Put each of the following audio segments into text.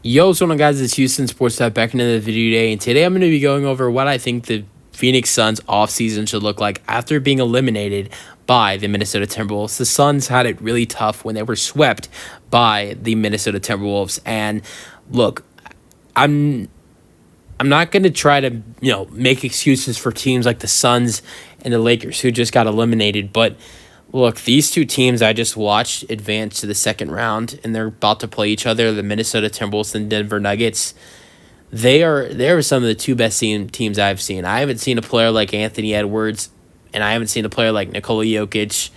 Yo, what's going on, guys? It's Houston Sports Type back into the video today, and today I'm going to be going over what I think the Phoenix Suns offseason should look like after being eliminated by the Minnesota Timberwolves. The Suns had it really tough when they were swept by the Minnesota Timberwolves, and look, I'm not going to try to make excuses for teams like the Suns and the Lakers who just got eliminated, but look, these two teams I just watched advance to the second round, and they're about to play each other, the Minnesota Timberwolves and Denver Nuggets. They are some of the two best teams I've seen. I haven't seen a player like Anthony Edwards, and I haven't seen a player like Nikola Jokic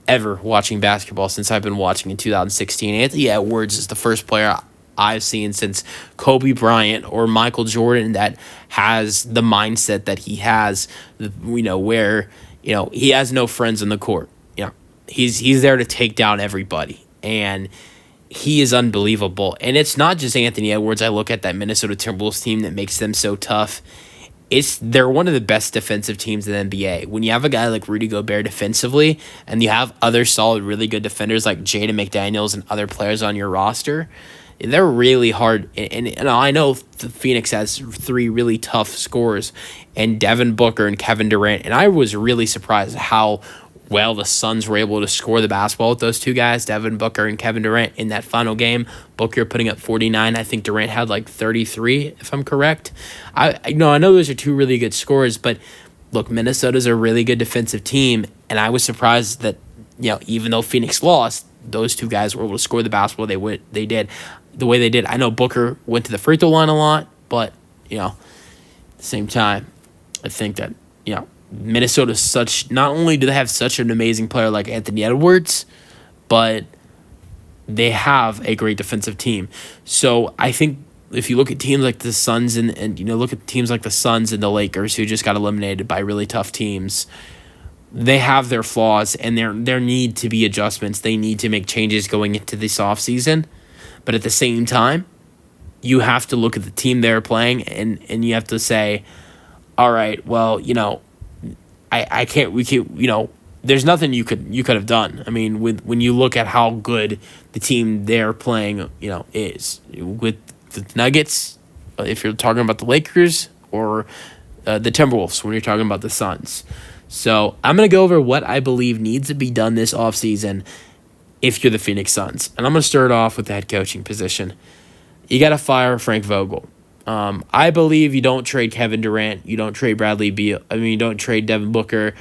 ever watching basketball since I've been watching in 2016. Anthony Edwards is the first player I've seen since Kobe Bryant or Michael Jordan that has the mindset that he has, where he has no friends in the court. He's there to take down everybody, and he is unbelievable. And it's not just Anthony Edwards. I look at that Minnesota Timberwolves team that makes them so tough. They're one of the best defensive teams in the NBA. When you have a guy like Rudy Gobert defensively, and you have other solid, really good defenders like Jaden McDaniels and other players on your roster, they're really hard. And I know the Phoenix has three really tough scorers, and Devin Booker and Kevin Durant. And I was really surprised how well the Suns were able to score the basketball with those two guys, Devin Booker and Kevin Durant, in that final game. Booker putting up 49. I think Durant had like 33, if I'm correct. I know those are two really good scorers, but look, Minnesota's a really good defensive team, and I was surprised that even though Phoenix lost, those two guys were able to score the basketball they did the way they did. I know Booker went to the free throw line a lot, but at the same time, I think that Minnesota's not only do they have such an amazing player like Anthony Edwards, but they have a great defensive team. So I think if you look at teams like the Suns and look at teams like the Suns and the Lakers who just got eliminated by really tough teams, they have their flaws and there need to be adjustments. They need to make changes going into this offseason. But at the same time, you have to look at the team they're playing and you have to say, all right, well, there's nothing you could have done. I mean, when you look at how good the team they're playing, is with the Nuggets, if you're talking about the Lakers, or the Timberwolves when you're talking about the Suns. So I'm going to go over what I believe needs to be done this offseason if you're the Phoenix Suns. And I'm going to start off with the head coaching position. You got to fire Frank Vogel. I believe you don't trade Kevin Durant. You don't trade Bradley Beal. You don't trade Devin Booker.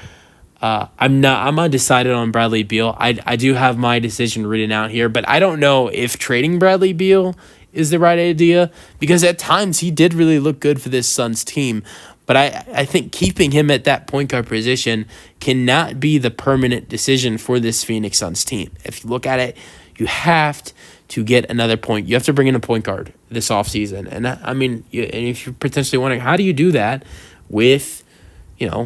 I'm undecided on Bradley Beal. I do have my decision written out here, but I don't know if trading Bradley Beal is the right idea, because at times he did really look good for this Suns team. But I think keeping him at that point guard position cannot be the permanent decision for this Phoenix Suns team. If you look at it, you have to get another point. You have to bring in a point guard this offseason. And and if you're potentially wondering, how do you do that with, how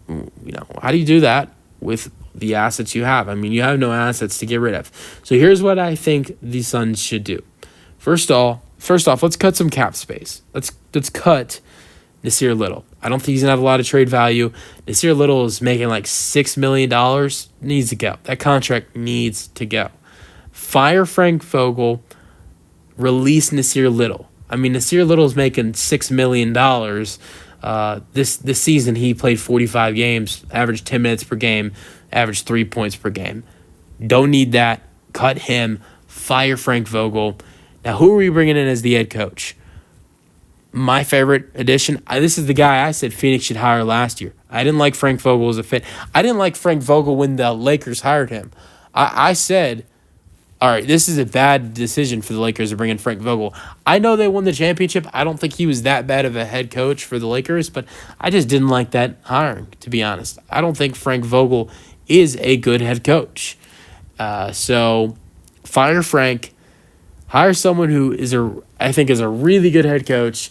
do you do that with the assets you have? You have no assets to get rid of. So here's what I think the Suns should do. First off, let's cut some cap space. Let's cut Nasir Little. I don't think he's going to have a lot of trade value. Nasir Little is making like $6 million. Needs to go. That contract needs to go. Fire Frank Vogel. Release Nasir Little. Nasir Little is making $6 million. This season he played 45 games, averaged 10 minutes per game, averaged 3 points per game. Don't need that. Cut him. Fire Frank Vogel. Now, who are we bringing in as the head coach? My favorite addition, this is the guy I said Phoenix should hire last year. I didn't like Frank Vogel as a fit. I didn't like Frank Vogel when the Lakers hired him. I said, all right, this is a bad decision for the Lakers to bring in Frank Vogel. I know they won the championship. I don't think he was that bad of a head coach for the Lakers, but I just didn't like that hiring, to be honest. I don't think Frank Vogel is a good head coach. So fire Frank. Hire someone who I think is a really good head coach.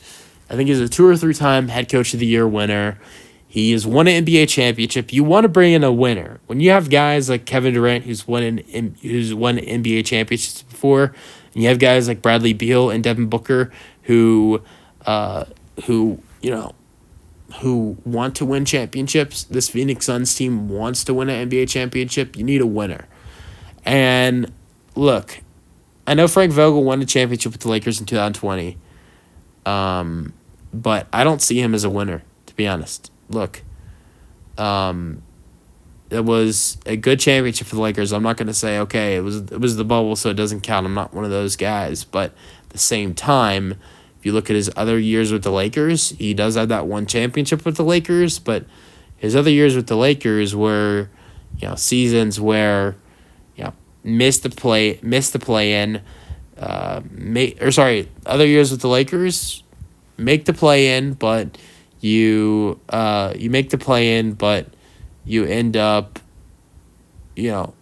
I think he's a 2 or 3 time head coach of the year winner. He has won an NBA championship. You want to bring in a winner. When you have guys like Kevin Durant, who's won NBA championships before, and you have guys like Bradley Beal and Devin Booker who want to win championships. This Phoenix Suns team wants to win an NBA championship. You need a winner. And look, I know Frank Vogel won a championship with the Lakers in 2020, but I don't see him as a winner, to be honest. Look, it was a good championship for the Lakers. I'm not going to say, okay, it was the bubble, so it doesn't count. I'm not one of those guys. But at the same time, if you look at his other years with the Lakers, he does have that one championship with the Lakers, but his other years with the Lakers were, seasons where, missed the play-in. Other years with the Lakers, make the play-in, but you make the play-in, but you end up, you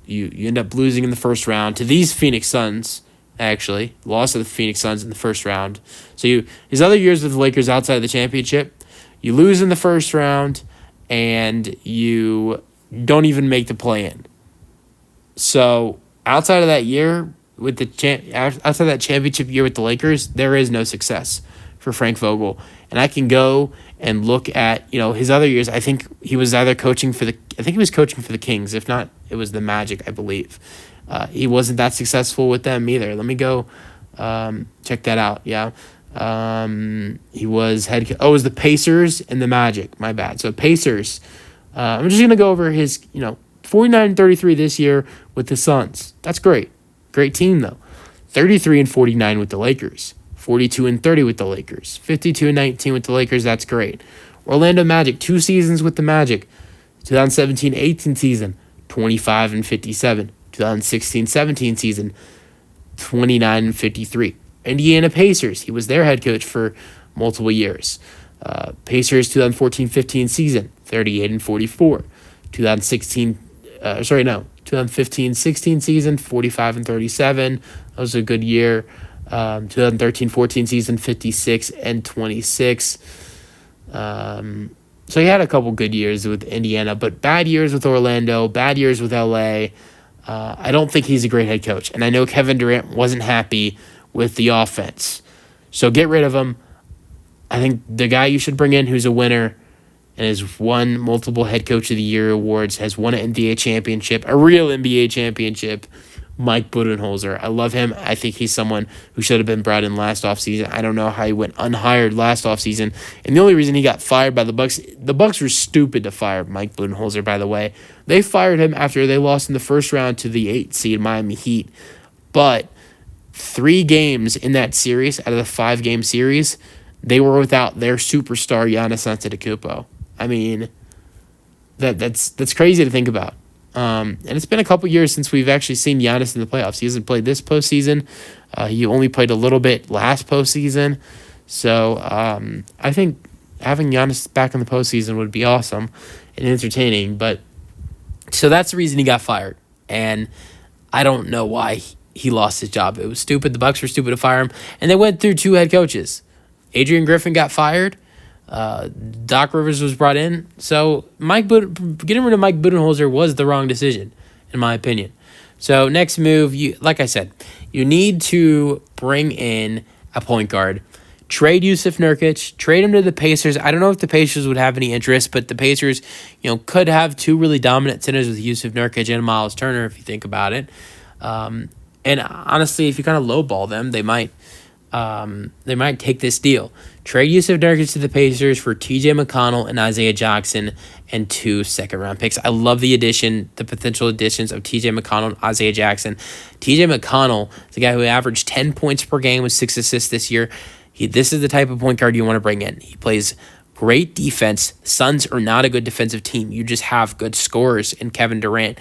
end up losing in the first round to these Phoenix Suns. Actually, lost to the Phoenix Suns in the first round. So his other years with the Lakers outside of the championship, you lose in the first round, and you don't even make the play-in. So outside of that year with outside of that championship year with the Lakers, there is no success for Frank Vogel. And I can go and look at his other years. I think he was either coaching for the Kings. If not, it was the Magic, I believe. He wasn't that successful with them either. Let me go check that out. Yeah. He was it was the Pacers and the Magic. My bad. So Pacers. I'm just going to go over his, 49-33 this year with the Suns. That's great. Great team, though. 33-49 with the Lakers. 42-30 with the Lakers. 52-19 with the Lakers. That's great. Orlando Magic, 2 seasons with the Magic. 2017-18 season, 25-57. 2016-17 season, 29-53. Indiana Pacers, he was their head coach for multiple years. Pacers 2014-15 season, 38-44. 2015-16 season, 45-37. That was a good year. 2013-14 season, 56-26. So he had a couple good years with Indiana, but bad years with Orlando, bad years with LA. I don't think he's a great head coach. And I know Kevin Durant wasn't happy with the offense. So get rid of him. I think the guy you should bring in who's a winner and has won multiple Head Coach of the Year awards, has won an NBA championship, a real NBA championship, Mike Budenholzer. I love him. I think he's someone who should have been brought in last offseason. I don't know how he went unhired last offseason. And the only reason he got fired by the Bucks were stupid to fire Mike Budenholzer, by the way. They fired him after they lost in the first round to the 8th seed Miami Heat. But 3 games in that series, out of the 5-game series, they were without their superstar Giannis Antetokounmpo. I mean, that's crazy to think about. And it's been a couple years since we've actually seen Giannis in the playoffs. He hasn't played this postseason. He only played a little bit last postseason. So I think having Giannis back in the postseason would be awesome and entertaining. But so that's the reason he got fired. And I don't know why he lost his job. It was stupid. The Bucks were stupid to fire him. And they went through 2 head coaches. Adrian Griffin got fired. Doc Rivers was brought in. So getting rid of Mike Budenholzer was the wrong decision, in my opinion. So next move, like I said, you need to bring in a point guard. Trade Jusuf Nurkic. Trade him to the Pacers. I don't know if the Pacers would have any interest, but the Pacers, could have 2 really dominant centers with Jusuf Nurkic and Miles Turner, if you think about it. And honestly, if you kind of lowball them, they might take this deal. Trade Jusuf Nurkic to the Pacers for TJ McConnell and Isaiah Jackson and 2 second-round picks. I love the potential additions of TJ McConnell and Isaiah Jackson. TJ McConnell is a guy who averaged 10 points per game with 6 assists this year. This is the type of point guard you want to bring in. He plays great defense. Suns are not a good defensive team. You just have good scorers in Kevin Durant.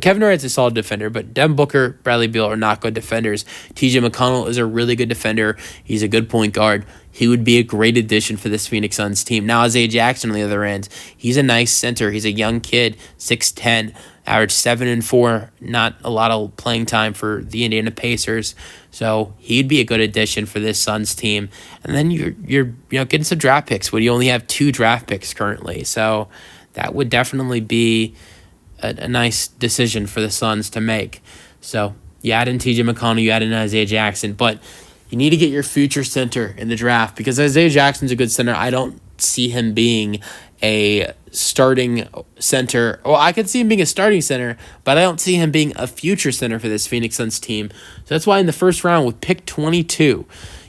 Kevin Durant's a solid defender, but Devin Booker, Bradley Beal are not good defenders. TJ McConnell is a really good defender. He's a good point guard. He would be a great addition for this Phoenix Suns team. Now Isaiah Jackson on the other end, he's a nice center. He's a young kid, 6'10", averaged 7 and 4. Not a lot of playing time for the Indiana Pacers. So he'd be a good addition for this Suns team. And then you're getting some draft picks when you only have 2 draft picks currently. So that would definitely be a nice decision for the Suns to make. So you add in TJ McConnell, you add in Isaiah Jackson, but you need to get your future center in the draft because Isaiah Jackson's a good center. I don't see him being a starting center. Well, I could see him being a starting center, but I don't see him being a future center for this Phoenix Suns team. So that's why in the first round with pick 22,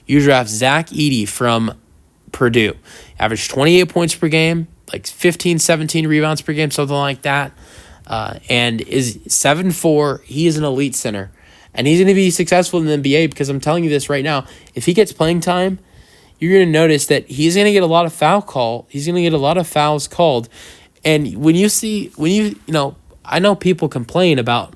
you draft Zach Edey from Purdue. Averaged 28 points per game, like 15, 17 rebounds per game, something like that. And is 7'4". He is an elite center. And he's going to be successful in the NBA because I'm telling you this right now. If he gets playing time, you're going to notice that he's going to get a lot of He's going to get a lot of fouls called. And I know people complain about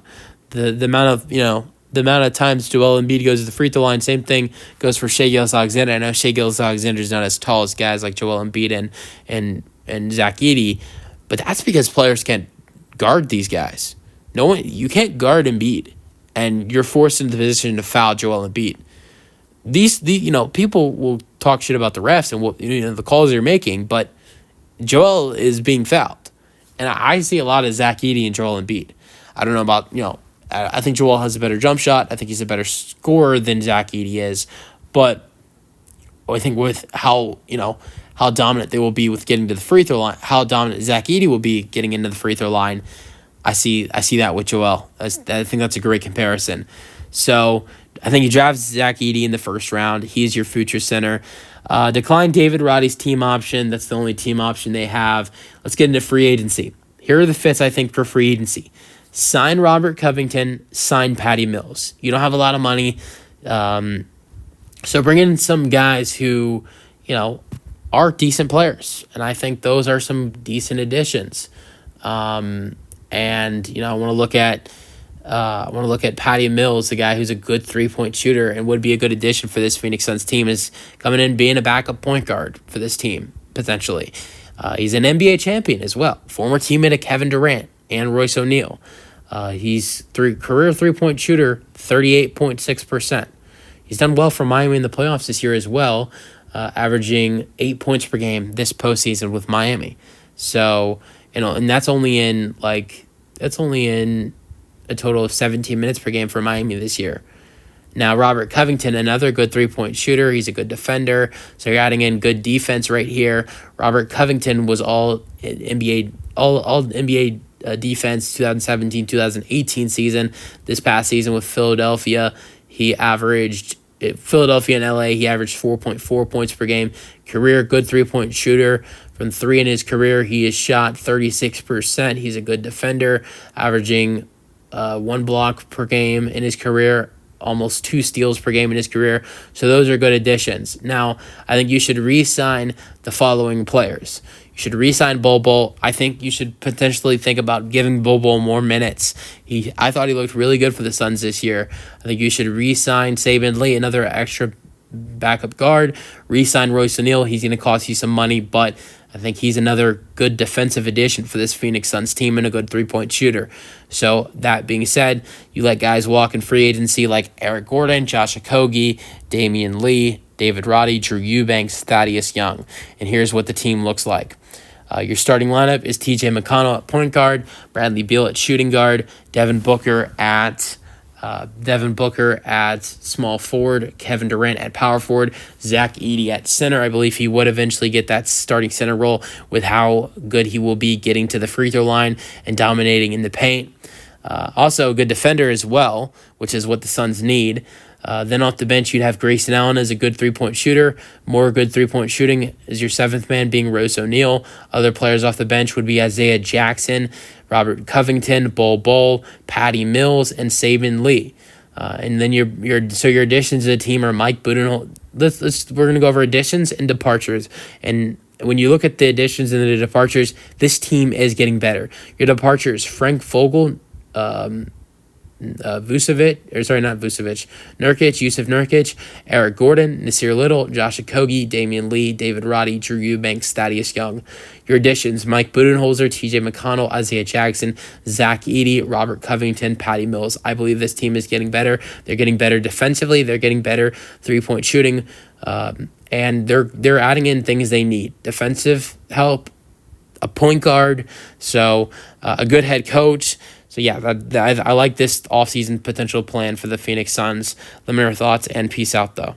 the amount of times Joel Embiid goes to the free throw line. Same thing goes for Shai Gilgeous-Alexander. I know Shai Gilgeous-Alexander is not as tall as guys like Joel Embiid and Zach Edey, but that's because players can't guard these guys. You can't guard Embiid, and you're forced into the position to foul Joel Embiid. These people will talk shit about the refs and the calls they're making, but Joel is being fouled, and I see a lot of Zach Edey and Joel Embiid. I don't know about I think Joel has a better jump shot. I think he's a better scorer than Zach Edey is, but I think with how dominant they will be with getting to the free throw line, how dominant Zach Edey will be getting into the free throw line, I see that with Joel. I think that's a great comparison. So I think you draft Zach Edey in the first round. He's your future center. Decline David Roddy's team option. That's the only team option they have. Let's get into free agency. Here are the fits, I think, for free agency. Sign Robert Covington, sign Patty Mills. You don't have a lot of money. So bring in some guys who, are decent players. And I think those are some decent additions. I want to look at Patty Mills, the guy who's a good 3-point shooter and would be a good addition for this Phoenix Suns team, is coming in being a backup point guard for this team, potentially. He's an NBA champion as well, former teammate of Kevin Durant and Royce O'Neal. He's career 3-point shooter, 38.6%. He's done well for Miami in the playoffs this year as well, averaging 8 points per game this postseason with Miami. So, and that's only in a total of 17 minutes per game for Miami this year. Now, Robert Covington, another good 3-point shooter. He's a good defender. So you're adding in good defense right here. Robert Covington was all NBA defense 2017-2018 season. This past season with Philadelphia, Philadelphia and LA, he averaged 4.4 points per game. Career good 3-point shooter. From 3 in his career, he has shot 36%. He's a good defender, averaging 1 block per game in his career, almost 2 steals per game in his career. So those are good additions. Now, I think you should re-sign the following players. You should re-sign Bol Bol. I think you should potentially think about giving Bol Bol more minutes. I thought he looked really good for the Suns this year. I think you should re-sign Saben Lee, another extra backup guard. Re-sign Royce O'Neal. He's going to cost you some money, but I think he's another good defensive addition for this Phoenix Suns team and a good 3-point shooter. So that being said, you let guys walk in free agency like Eric Gordon, Josh Okogie, Damian Lee, David Roddy, Drew Eubanks, Thaddeus Young. And here's what the team looks like. Your starting lineup is TJ McConnell at point guard, Bradley Beal at shooting guard, Devin Booker at small forward, Kevin Durant at power forward, Zach Edey at center. I believe he would eventually get that starting center role with how good he will be getting to the free throw line and dominating in the paint. Also a good defender as well, which is what the Suns need. Then off the bench, you'd have Grayson Allen as a good 3-point shooter. More good 3-point shooting as your 7th man being Royce O'Neal. Other players off the bench would be Isaiah Jackson, Robert Covington, Bol Bol, Patty Mills, and Saben Lee. And then your additions to the team are Mike Budenholzer. We're gonna go over additions and departures. And when you look at the additions and the departures, this team is getting better. Your departures: Frank Vogel, Nurkic, Yusuf Nurkic, Eric Gordon, Nasir Little, Josh Okogie, Damian Lee, David Roddy, Drew Eubanks, Thaddeus Young. Your additions: Mike Budenholzer, TJ McConnell, Isaiah Jackson, Zach Edey, Robert Covington, Patty Mills. I believe this team is getting better. They're getting better defensively. They're getting better 3-point shooting. And they're adding in things they need: defensive help, a point guard, so a good head coach. So yeah, I like this offseason potential plan for the Phoenix Suns. Let me know your thoughts, and peace out though.